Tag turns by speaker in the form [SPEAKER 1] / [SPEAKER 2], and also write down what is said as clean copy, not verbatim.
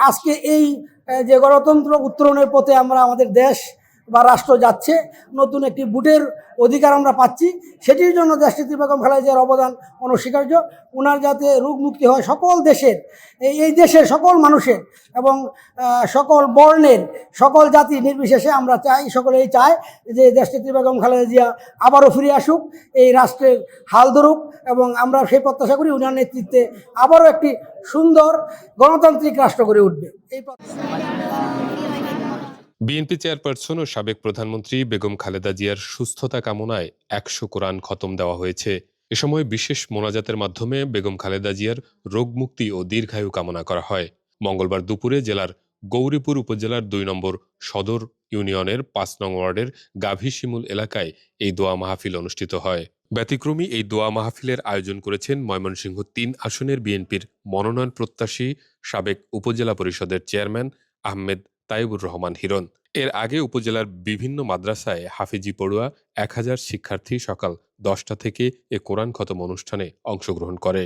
[SPEAKER 1] আজকে এই যে গণতন্ত্র উত্তরণের পথে আমরা আমাদের দেশ বা রাষ্ট্র যাচ্ছে, নতুন একটি ভোটের অধিকার আমরা পাচ্ছি, সেটির জন্য দেশনেত্রী বেগম খালেদা জিয়ার অবদান অনস্বীকার্য। ওনার যাতে রোগ মুক্তি হয় সকল দেশের, এই দেশের সকল মানুষের এবং সকল বর্ণের, সকল জাতি নির্বিশেষে আমরা চাই, সকলেই চায় যে দেশনেত্রী বেগম খালেদা জিয়া আবারও ফিরে আসুক, এই রাষ্ট্রের হাল ধরুক, এবং আমরা সেই প্রত্যাশা করি ওনার নেতৃত্বে আবারও একটি সুন্দর গণতান্ত্রিক রাষ্ট্র গড়ে উঠবে। এই
[SPEAKER 2] বিএনপি চেয়ারপারসন ও সাবেক প্রধানমন্ত্রী বেগম খালেদা জিয়ার সুস্থতা কামনায় 100 কোরআন খতম দেওয়া হয়েছে। এ সময় বিশেষ মোনাজাতের মাধ্যমে বেগম খালেদা জিয়ার রোগ মুক্তি ও দীর্ঘায়ু কামনা করা হয়। মঙ্গলবার দুপুরে জেলার গৌরীপুর উপজেলার 2 নম্বর সদর ইউনিয়নের 5 নং ওয়ার্ডের গাভী শিমুল এলাকায় এই দোয়া মাহফিল অনুষ্ঠিত হয়। ব্যতিক্রমী এই দোয়া মাহফিলের আয়োজন করেছেন ময়মনসিংহ 3 আসনের বিএনপির মনোনয়ন প্রত্যাশী সাবেক উপজেলা পরিষদের চেয়ারম্যান আহমেদ তাইবুর রহমান হিরণ। এর আগে উপজেলার বিভিন্ন মাদ্রাসায় হাফিজি পড়ুয়া 1000 শিক্ষার্থী সকাল 10টা থেকে এ কোরআন খতম অনুষ্ঠানে অংশগ্রহণ করে।